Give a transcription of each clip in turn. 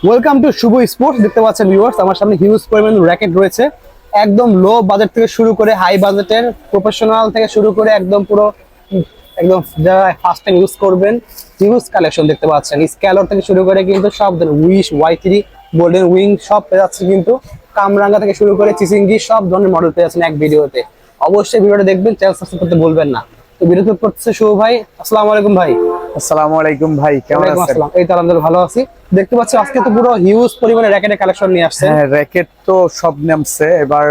Welcome to Shubho sports. দেখতে পাচ্ছেন viewers, আমার সামনে হিউজ পরিমাণ র‍্যাকেট রয়েছে। একদম লো বাজেট থেকে শুরু করে হাই বাজেটের, প্রফেশনাল থেকে শুরু করে একদম পুরো একদম যারা ফার্স্ট টাইম ইউজ করবেন, হিউজ কালেকশন দেখতে পাচ্ছেন। স্ক্যালর থেকে শুরু করে কিন্তু সব ধরনের উইশ, Y3, গোল্ডেন উইং সব পেয়ে যাচ্ছে, কিন্তু কামরাঙ্গা থেকে শুরু করে চিচিঙ্গি সব ধরনের মডেল পেয়ে যাচ্ছেন এক ভিডিওতে। অবশ্যই ভিডিওটা দেখবেন, চ্যানেল সাবস্ক্রাইব করতে ভুলবেন না। তো ভিডিও করতেছে শুভ ভাই। আসসালামু আলাইকুম ভাই। আসসালামু আলাইকুম ভাই, কেমন আছেন? এই তো আলহামদুলিল্লাহ ভালো আছি। দেখতে পাচ্ছি আজকে তো পুরো হিউজ পরিমাণে র‍্যাকেটের কালেকশন নিয়ে আসছেন। হ্যাঁ, র‍্যাকেট তো সব নামছে এবার।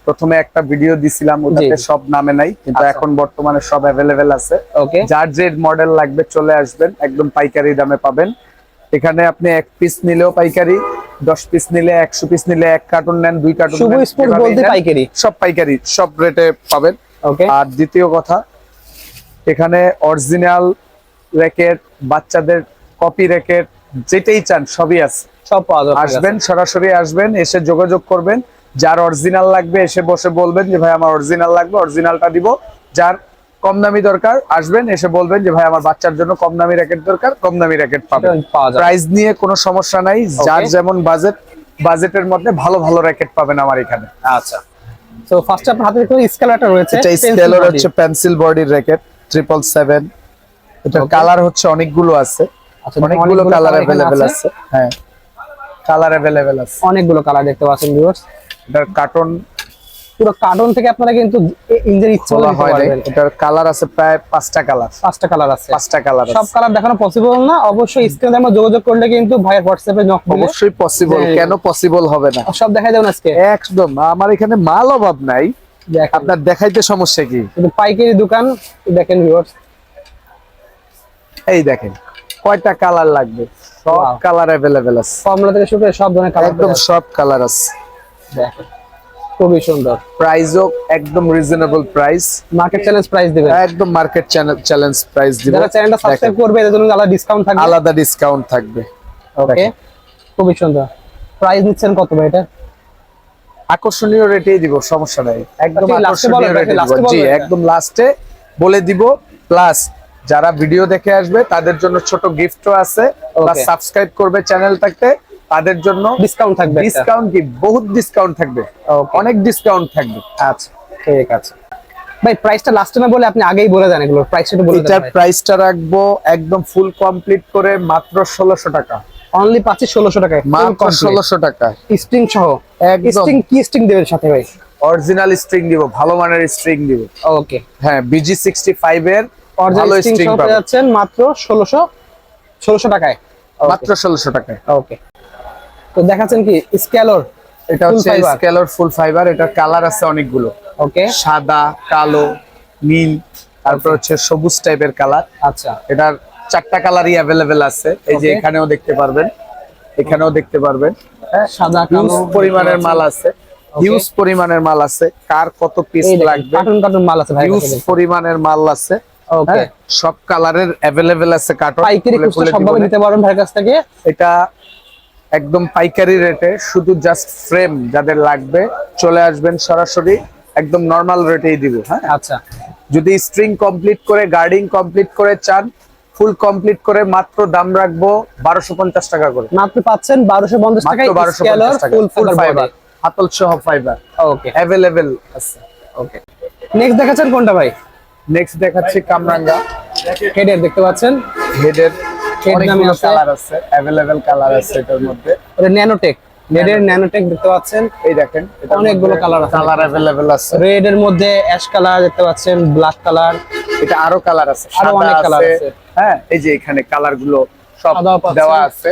প্রথমে একটা ভিডিও দিছিলাম, ওটাতে সব নামে নাই, কিন্তু এখন বর্তমানে সব अवेलेबल আছে। ওকে, যার যে মডেল লাগবে চলে আসবেন, একদম পাইকারি দামে পাবেন। এখানে আপনি 1 পিস নিলেও পাইকারি, 10 পিস নিলে, 100 পিস নিলে, 1 কার্টুন নেন, 2 কার্টুন শুভ নেন, স্পোর্টস বলতে পাইকারি, সব পাইকারি, সব রেটে পাবেন। ওকে। আর দ্বিতীয় কথা, এখানে অরিজিনাল র‍্যাকেট, বাচ্চাদের কপি র‍্যাকেট, যেটাই চান সবই আছে, সব পাওয়া যাবে। আসবেন, সরাসরি আসবেন, এসে যোগাযোগ করবেন। যার অরিজিনাল লাগবে এসে বসে বলবেন যে ভাই আমার অরিজিনাল লাগবে, অরিজিনালটা দিব। যার কম দামি দরকার আসবেন, এসে বলবেন যে ভাই আমার বাচ্চার জন্য কম দামি র‍্যাকেট দরকার, কম দামি র‍্যাকেট পাবেন। প্রাইস নিয়ে কোনো সমস্যা নাই, যার যেমন বাজেটের মধ্যে ভালো ভালো র‍্যাকেট পাবেন আমার এখানে। আচ্ছা, তো ফার্স্টে আপনার হাতে একটা স্কেলারটা রয়েছে। এটা স্কেলার হচ্ছে পেন্সিল বডির র‍্যাকেট 777। এটা কালার হচ্ছে অনেকগুলো আছে, অনেকগুলো কালার अवेलेबल আছে। হ্যাঁ, কালার अवेलेबल আছে, অনেকগুলো কালার দেখতে পাচ্ছেন ভিউয়ার্স। এটার কার্টন, পুরো কার্টন থেকে আপনারা কিন্তু ইঞ্জের ইচ্ছা হলে নিতে পারবেন। এটার কালার আছে প্রায় 5টা কালার। 5টা কালার আছে, 5টা কালার। সব কালার দেখানো পসিবল না, অবশ্যই স্ক্রিনে আমরা যোগাযোগ করলে কিন্তু ভাইয়ের হোয়াটসঅ্যাপে নক দিলে অবশ্যই পসিবল, কেন পসিবল হবে না? সব দেখাই যাবেন আজকে একদম। আমার এখানে মাল অভাব নাই, আপনার দেখাইতে সমস্যা কি? কিন্তু পাইকারি দোকান। দেখেন ভিউয়ার্স, এই দেখেন কয়টা কালার লাগবে, সব কালার अवेलेबल আছে। কমলা থেকে শুরু করে সব ধরনের কালার, একদম সব কালার আছে। দেখেন খুবই সুন্দর। প্রাইসও একদম reasonable price, market challenge price দিবেন। একদম মার্কেট চ্যালেঞ্জ প্রাইস দিবেন। যারা চ্যানেলটা সাবস্ক্রাইব করবে এদের জন্য আলাদা ডিসকাউন্ট থাকবে, আলাদা ডিসকাউন্ট থাকবে। ওকে, খুবই সুন্দর। প্রাইস নিচ্ছেন কত ভাই এটা? আকর্ষণীয় রেটেই দিব, সমস্যা নাই, একদম আকর্ষণীয় রেটে দিব। জি, একদম লাস্টে বলে দিব। প্লাস যারা ভিডিও দেখে আসবে তাদের জন্য ছোট গিফটও আছে, প্লাস সাবস্ক্রাইব করবে চ্যানেলটাকে, তাদের জন্য ডিসকাউন্ট থাকবে। ডিসকাউন্ট কি, বহুত ডিসকাউন্ট থাকবে, অনেক ডিসকাউন্ট থাকবে। আচ্ছা, ঠিক আছে ভাই। প্রাইসটা লাস্টে না বলে আপনি আগেই বলে দেন, এগুলোর প্রাইসটা একটু বলে দেন। এটার প্রাইসটা রাখবো একদম ফুল কমপ্লিট করে মাত্র 1600 টাকা। অনলি পাচ্ছি 1600 টাকায়, মাত্র 1600 টাকা, স্ট্রিং সহ। একদম স্ট্রিং কি স্ট্রিং দেবেন সাথে ভাই? অরিজিনাল স্ট্রিং দিব, ভালো মানের স্ট্রিং দিব। ওকে, হ্যাঁ, BG65 এর ভালো অরিজিনাল স্ট্রিং স্ট্রিং পেয়ে যাচ্ছেন মাত্র 1600 টাকায়। মাত্র 1600 টাকায়। ওকে, তো দেখাচ্ছেন কি স্কেলর? এটা হচ্ছে স্কেলর ফুল ফাইবার। এটার কালার আছে অনেকগুলো। ওকে, সাদা, কালো, নীল, তারপর হচ্ছে সবুজ টাইপের কালার। আচ্ছা, এটার 4টা কালারই अवेलेबल আছে। এই যে এখানেও দেখতে পারবেন, এখানেও দেখতে পারবেন। হ্যাঁ, সাদা কালো পরিমাণের মাল আছে, হিউজ পরিমাণের মাল আছে। কার কত পিস লাগবে, কার্টুন কার্টুন মাল আছে ভাই, হিউজ পরিমাণের মাল আছে। ওকে, সব কালারের अवेलेबल আছে কার্টন। পাইকারি খুচরা সবভাবে নিতে পারবেন ভাইয়ের কাছ থেকে। এটা একদম পাইকারি রেটে, শুধু জাস্ট ফ্রেম যাদের লাগবে চলে আসবেন সরাসরি, একদম নরমাল রেটেই দিব। হ্যাঁ, আচ্ছা, যদি স্ট্রিং কমপ্লিট করে, গার্ডিং কমপ্লিট করে চান, ফুল কমপ্লিট করে মাত্র দাম রাখবো 1250 টাকা করে। মাত্র পাচ্ছেন 1250 টাকায় স্কেলর ফুল ফাইবার, হাতল সহ ফাইবার। ওকে, अवेलेबल আছে। ওকে, নেক্সট দেখাচ্ছেন কোনটা ভাই? নেক্সট দেখাচ্ছি কামরাঙ্গা। হেডের দেখতে পাচ্ছেন, হেডের অনেকগুলো আছে, কালার আছে, अवेलेबल কালার আছে এটার মধ্যে। এটা ন্যানোটেক, হেডের ন্যানোটেক দেখতে পাচ্ছেন। এই দেখেন অনেকগুলো কালার আছে, কালার अवेलेबल আছে। রেড এর মধ্যে অ্যাশ কালার দেখতে পাচ্ছেন, ব্ল্যাক কালার, এটা আরো কালার আছে, আরো অনেক কালার আছে। হ্যাঁ, এই যে এখানে কালার গুলো সব সাদাও পাচ্ছেন, দেওয়া আছে।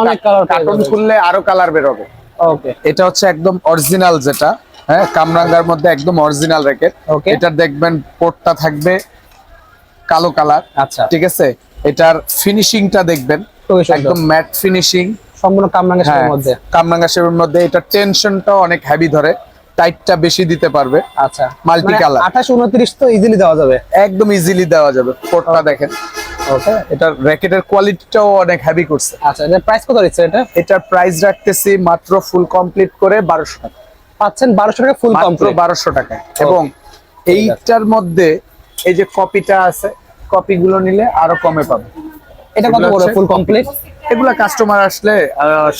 অনেক কালার, কার্টুন খুললে আরো কালার বের হবে। ওকে, এটা হচ্ছে একদম অরিজিনাল যেটা, হ্যাঁ, কামরাঙ্গার মধ্যে একদম অরিজিনাল র‍্যাকেট। ওকে, এটা দেখবেন পোর্টটা থাকবে কালো কালার। আচ্ছা, ঠিক আছে, এটার ফিনিশিংটা দেখবেন একদম ম্যাট ফিনিশিং, সম্পূর্ণ কামরাঙ্গা শেপের মধ্যে। কামরাঙ্গা শেপের মধ্যে। এটা টেনশনটা অনেক হেভি ধরে, টাইটটা বেশি দিতে পারবে। আচ্ছা, মাল্টি কালার 28 29 তো ইজিলি দেওয়া যাবে, একদম ইজিলি দেওয়া যাবে। পোর্টটা দেখেন। ওকে, এটার র‍্যাকেটের কোয়ালিটিটাও অনেক হেভি করছে। আচ্ছা, এর প্রাইস কত দিচ্ছে এটা? এটার প্রাইস রাখতেছি মাত্র ফুল কমপ্লিট করে 1200 টাকা। পাচ্ছেন 1200 টাকা ফুল কমপ্লিট, 1200 টাকায়। এবং এইটার মধ্যে এই যে কপিটা আছে, কপিগুলো নিলে আরো কমে পাবে। এটা কত করে ফুল কমপ্লিট? এগুলা কাস্টমার আসলে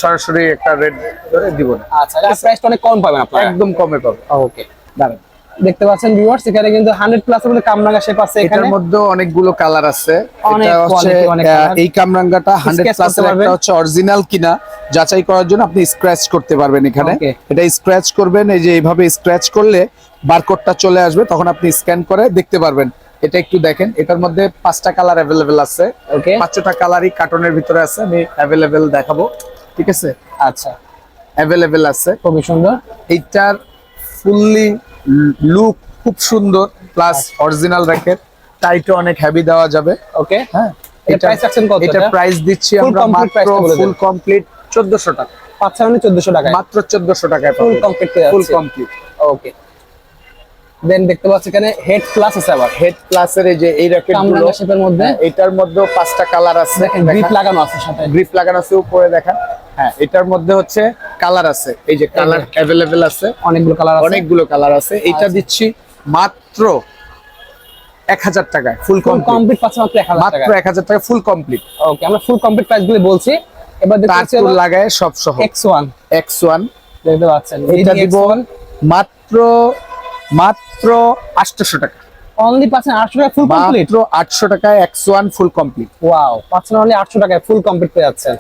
সরাসরি একটা রেট ধরে দিব না, আচ্ছা, প্রাইসটা অনেক কম পাবেন আপনারা। একদম কমে পাবে। ওকে, দাঁড়ান, দেখতে পাচ্ছেন ভিউয়ার্স, এখানে কিন্তু 100+ এর মধ্যে কামরাঙ্গা শেপ আছে। এটার এখানে মধ্যে অনেকগুলো কালার আছে। অনেক এটা হচ্ছে quality, অনেক colour। এই কামরাঙ্গাটা 100+ Scratch করতে এর পারবেন। একটা হচ্ছে অরিজিনাল কিনা যাচাই করার জন্য আপনি স্ক্র্যাচ করতে পারবেন এখানে। Okay। এটা স্ক্র্যাচ করবেন, এই যে এইভাবে স্ক্র্যাচ করলে বারকোডটা চলে আসবে, তখন আপনি স্ক্যান করে দেখতে পারবেন। এটা একটু দেখেন, এটার মধ্যে 5টা কালার অ্যাভেলেবেল আছে। ওকে, 5টা কালারই কার্টনের ভিতরে আছে, আমি অ্যাভেলেবেল দেখাবো, ঠিক আছে? আচ্ছা, অ্যাভেলেবেল আছে। খুবই সুন্দর। এইটার ফুললি লুক খুব সুন্দর, প্লাস অরিজিনাল র্যাকেট, টাইটও অনেক হেভি দেওয়া যাবে। ওকে, হ্যাঁ, এটা প্রাইস রাখছেন কত? এটা প্রাইস দিচ্ছি Full আমরা complete মাত্র price টা বলে দেন। ফুল কমপ্লিট 1400 টাকা, 1400 টাকায় মাত্র 1400 টাকায় ফুল কমপ্লিট করে ফুল যাচ্ছে। কমপ্লিট। ওকে, দেন দেখতে পাচ্ছি এখানে হেড প্লাস আছে আবার, হেড প্লাসের এই যে এই র্যাকেট গুলো, কামরাঙ্গা শেপের মধ্যে এটার মধ্যে 5টা কালার আছে। দেখেন গ্রিপ লাগানো আছে সাথে। গ্রিপ লাগানো আছে উপরে, দেখেন। হ্যাঁ, এটার মধ্যে হচ্ছে কালার আছে, এই যে কালার অ্যাভেলেবেল আছে, অনেকগুলো কালার আছে। অনেকগুলো কালার আছে। এটা দিচ্ছি মাত্র 1000 টাকায় ফুল ফুল কমপ্লিট, কমপ্লিট পাচ্ছে মাত্র 1000 মাত্র টাকা। 1000 টাকা ফুল কমপ্লিট। ওকে, আমরা ফুল কমপ্লিট প্রাইস গুলো বলছি। এবার দেখতে পাচ্ছি তারপুর লাগায় সব সহ X1 X1 দেখতে পাচ্ছেন, এটা Leading দিব X1 মাত্র 800 টাকা, অনলি পাচ্ছেন 800 টাকা ফুল কমপ্লিট। মাত্র 800 টাকায় X1 ফুল কমপ্লিট। ওয়াও, পাচ্ছেন অনলি 800 টাকায় ফুল কমপ্লিট পেয়ে যাচ্ছেন।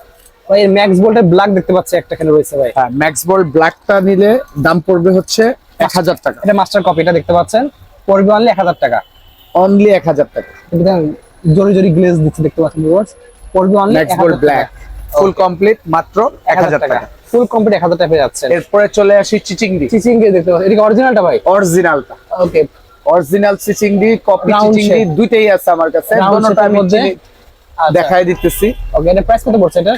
ভাই এর ম্যাক্স ভোল্টের ব্ল্যাক দেখতে পাচ্ছি একটা এখানে রয়েছে ভাই। হ্যাঁ, ম্যাক্স বল ব্ল্যাকটা নিলে দাম পড়বে হচ্ছে 1000 টাকা, এটা মাস্টার কপিটা দেখতে পাচ্ছেন, পড়বে অনলি 1000 টাকা। অনলি 1000 টাকা। কিন্তু দেখেন জরি জরি গ্লেজ দিচ্ছে দেখতে পাচ্ছেন ভিউয়ার্স, পড়বে অনলি ম্যাক্স বল 1000 ব্ল্যাক ফুল কমপ্লিট মাত্র 1000 টাকা। ফুল কমপ্লিট 1000 টাকা পেয়ে যাচ্ছেন। এরপরে চলে আসি চিচিংডি। চিচিং এর দেখতে পাচ্ছেন, এটা অরিজিনালটা ভাই? অরিজিনালটা, ওকে, অরিজিনাল চিচিংডি, কপি Round চিচিংডি shape। দুইটাই আছে আমার কাছে, Round দুটোটা shape এর আমি মধ্যে। আচ্ছা, দেখাই দিতেছি। ওকে, এটা প্রাইস কত পড়ছে এটা?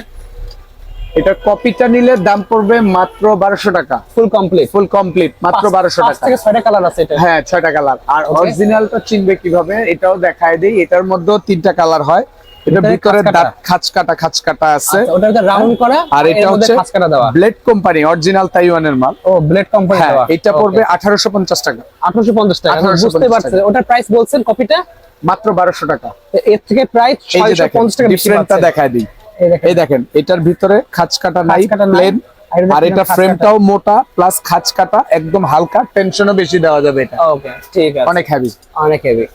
এটা কপিটা নিলে দাম পড়বে মাত্র 1200 টাকা, ফুল কমপ্লিট ফুল কমপ্লিট মাত্র 1200 5 টাকা। থেকে 6টা কালার আছে এটা। হ্যাঁ, 6টা কালার। আর Okay। অরিজিনালটা চিনবে কিভাবে এটাও দেখায় দেই। এটার মধ্যেও 3টা কালার হয়। এটা ভিতরে ভিতরে খাঁজ কাটা। খাঁজ কাটা আছে। আচ্ছা, ওটাতে রাউন্ড করা আর এটা হচ্ছে খাস কাটা দেওয়া। ব্লেড কোম্পানি, অরিজিনাল তাইওয়ানের মাল। ও, ব্লেড কোম্পানি হ্যাঁ, দেওয়া। এটা পড়বে 1850 টাকা, 1850 টাকা। 1850 বুঝতে পারছেন, ওটার প্রাইস বলছেন কপিটা মাত্র 1200 টাকা। এর থেকে প্রায় এই যে দেখেন 650 টাকা বেশি ডিফারেন্টটা পাচ্ছেন। দেখায় দিই। এই দেখেন, এই দেখেন, এটার ভিতরে খাঁজ কাটা নাই, খাঁজ কাটা নাই। প্লেন। আর আর এটা খাঁজ ফ্রেমটাও মোটা প্লাস খাঁজ কাটা, একদম হালকা, টেনশনও বেশি দেওয়া যাবে। এটা ওকে, ঠিক আছে, অনেক হেভি। অনেক হেভি।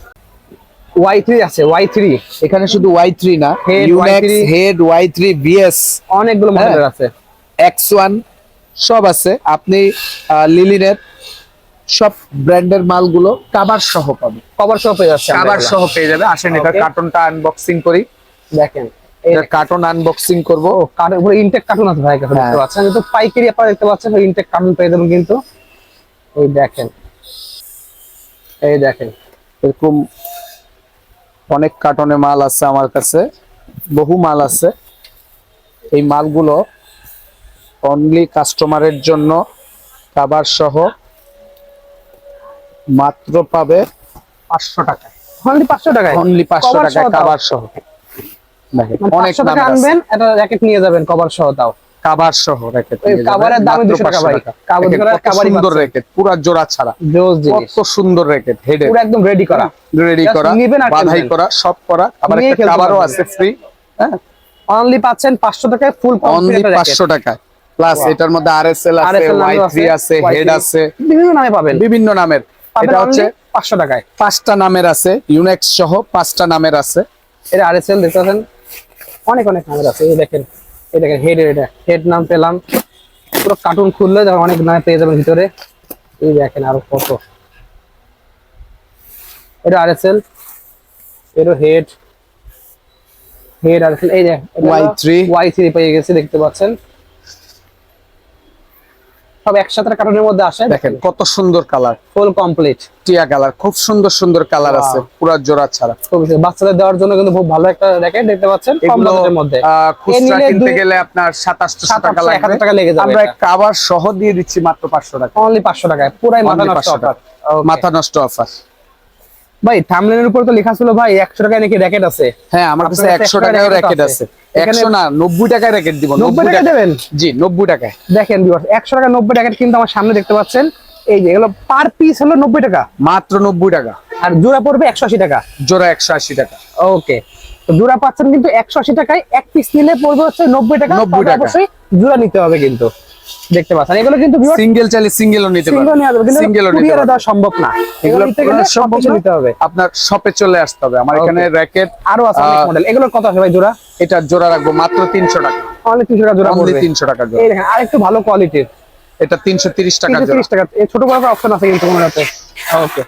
Y3 আছে, Y3 এখানে শুধু Y3 না, Head Yonex, Y3 head, Y3 BS, অনেকগুলো মডেলের আছে। X1 সব আছে। আপনি লিলিনের সব ব্র্যান্ডের মালগুলো কাভার সহ পাবেন, কভার সহ পেয়ে যাচ্ছে। কাভার সহ পেয়ে যাবে। আসেন এটা Okay। কার্টনটা আনবক্সিং করি। দেখেন, এই এটা কার্টন আনবক্সিং করব। কার্টন পুরো ইনটেক কার্টুন আছে ভাই কাছে, দেখতে পাচ্ছেন কিন্তু পাইকারি আপনারা দেখতে পাচ্ছেন, ইনটেক কার্টুন পেয়ে যাবেন কিন্তু। এই দেখেন, এই দেখেন, এরকম অনেক কার্টনে মাল আছে আমার কাছে, বহু মাল আছে। এই মালগুলো অনলি কাস্টমারের জন্য কাভার সহ মাত্র পাবে 500 টাকায়, অনলি 500 টাকায়। অনলি 500 Cover টাকায় সহ তাও। কাভার সহ। দেখেন মানে অনেক 500 টাকা দামের আছে। আনবেন, একটা র্যাকেট নিয়ে যাবেন কভার সহ তাও। কাভার সহ র্যাকেট ওই কাভারের দামই 200 টাকা ভাই। কাভার দেখেন কত কাভারই সুন্দর পাচ্ছেন। র্যাকেট, পুরো জোড়া ছাড়া, জোস জিনিস, কত সুন্দর র্যাকেট, হেডে পুরো একদম রেডি করা। রেডি Just করা, নিবেন আর বাধাই খেলবেন। করা, সব করা। আবার নিয়ে একটা খেলতে কাভারও পারবেন। আছে ফ্রি। হ্যাঁ, অনলি পাচ্ছেন 500 টাকায় ফুল অনলি কমপ্লিট র্যাকেট। 500 টাকায়। Plus Wow। এটার মধ্যে আরএসএল আছে, RSL নামেও Y3 আছে, Y3 হেড আছে, বিভিন্ন নামে পাবেন। বিভিন্ন নামের। পাবেন এটা অনলি হচ্ছে 500 টাকায়। 5টা নামের আছে, ইউনেক্স সহ 5টা নামের আছে। এটা আরএসএল দেখতে পাচ্ছেন, অনেক অনেক নামের আছে। এই দেখেন, এই দেখেন হেড, এটা হেড নাম পেলাম। পুরো কার্টুন খুললে দেখেন অনেক নামে পেয়ে যাবেন ভিতরে। এই দেখেন আরো কত। এটা আরএসএল, এটা হেড, হেড আরএসএল। এই যে Y3 Y3 পেয়ে গেছে দেখতে পাচ্ছেন। সব একসাথে কার্টুনের মধ্যে আসে। দেখেন কত সুন্দর কালার, ফুল কমপ্লিট টিয়া কালার, খুব সুন্দর সুন্দর কালার Wow। আছে, পুরো জোড়া ছাড়া। খুব সুন্দর। বাচ্চাদের দেওয়ার জন্য কিন্তু খুব ভালো একটা র্যাকেট দেখতে পাচ্ছেন, কম এগুলো বাজেটের মধ্যে। খুচরা নিলে কিনতে দুই- গেলে আপনার 700-800 টাকা 700-1000 লাগবে। টাকা লেগে যাবে আমরা এটা। কাভার সহ দিয়ে দিচ্ছি মাত্র 500 টাকা, অনলি 500 টাকায়, পুরাই মাথা Only নষ্ট 500 অফার। টাকা। মাথা নষ্ট অফার। ভাই থাম্বনেলের উপর তো লেখা ছিল ভাই 100 টাকায় নাকি র্যাকেট আছে। হ্যাঁ, আমার কাছে আপনার কাছে 100 100 টাকায় টাকায় র্যাকেট আছে। আছে। এখানে 100 না, 90 টাকায় র্যাকেট দিব। 90 টাকা দেবেন? জি, 90 টাকায়। দেখেন ভিউয়ার্স, 100 টাকা 90 র্যাকেট কিন্তু আমার সামনে দেখতে পাচ্ছেন। এই যে এগুলো পার পিস হলো 90 টাকা, মাত্র 90 টাকা। আর জোড়া পড়বে 180 টাকা। জোড়া 180 টাকা। ওকে, তো জোড়া পাচ্ছেন কিন্তু 180 টাকায়, এক পিস নিলে পড়বে হচ্ছে 90 টাকা। 90 তবে টাকা। অবশ্যই জোড়া নিতে হবে কিন্তু। দেখতে পাচ্ছেন এগুলো কিন্তু সিঙ্গেল চাইলে সিঙ্গেলও নিতে সিঙ্গেল পারবেন, নেওয়া যাবে, কিন্তু সিঙ্গেলও নিতে কুরিয়ারে পারবেন। দেওয়া সম্ভব না। এগুলো এগুলো নিতে গেলে পুরো সম্ভব সবকিছু না। নিতে হবে। আপনার শপে চলে আসতে হবে। আমার এখানে Okay. র্যাকেট আরো আছে অনেক মডেল, এগুলোর কত আছে ভাই জোড়া? এটা জোড়া রাখবো মাত্র 300 টাকা, অনলি 300 টাকা জোড়া অনলি পড়বে। 300 টাকা জোড়া। এই দেখেন আরেকটু ভালো কোয়ালিটির, এটা 330 টাকা জোড়া। 330 টাকা। এই ছোট বড় অপশন আছে কিন্তু কোনোটাতে। ওকে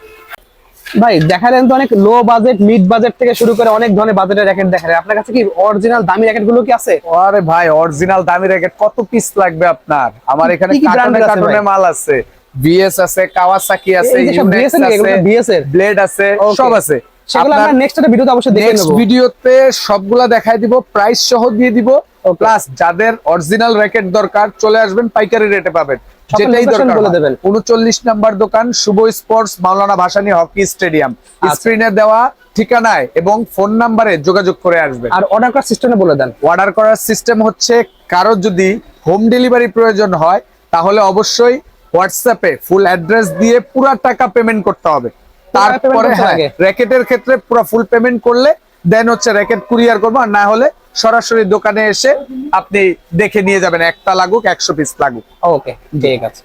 ভাই, দেখালেন তো অনেক লো বাজেট, মিড বাজেট থেকে শুরু করে অনেক ধরনের বাজেটের র্যাকেট দেখালেন। আপনার কাছে কি অরিজিনাল দামি র্যাকেট গুলো কি আছে? আরে ভাই, অরিজিনাল দামি র্যাকেট কত পিস লাগবে আপনার? আমার এখানে কি কি কার্টনে brand আছে কার্টনে ভাই? মাল আছে, বিএস আছে, কাওয়াসাকি আছে, এই যে সব ইউনেক্স BS এর, এগুলো আছে, BS এর? ব্লেড আছে, Okay. সব আছে। সেগুলো আমরা নেক্সট একটা ভিডিওতে অবশ্যই দেখে নেক্সট নেব। ভিডিওতে সবগুলা দেখাই দিব, প্রাইস সহ দিয়ে দিব। Okay. প্লাস যাদের অরিজিনাল র্যাকেট দরকার চলে আসবেন, পাইকারি রেটে পাবেন। সকল যেটাই location দরকার বলে হয়। দেবেন। 39 নাম্বার দোকান, শুভ স্পোর্টস, মাওলানা ভাসানী হকি স্টেডিয়াম। আচ্ছা। স্ক্রিনে দেওয়া ঠিকানায় এবং ফোন নাম্বারে যোগাযোগ করে আসবেন। আর অর্ডার করার সিস্টেমে বলে দেন। অর্ডার করার সিস্টেম হচ্ছে, কারো যদি হোম ডেলিভারি প্রয়োজন হয় তাহলে অবশ্যই হোয়াটসঅ্যাপে ফুল অ্যাড্রেস দিয়ে পুরো টাকা পেমেন্ট করতে হবে। payment তারপরে করতে হ্যাঁ, লাগে? র্যাকেটের ক্ষেত্রে পুরো ফুল পেমেন্ট করলে দেন হচ্ছে র্যাকেট কুরিয়ার করবো, আর না হলে সরাসরি দোকানে এসে আপনি দেখে নিয়ে যাবেন, একটা লাগুক 100 পিস লাগুক। ওকে ঠিক আছে।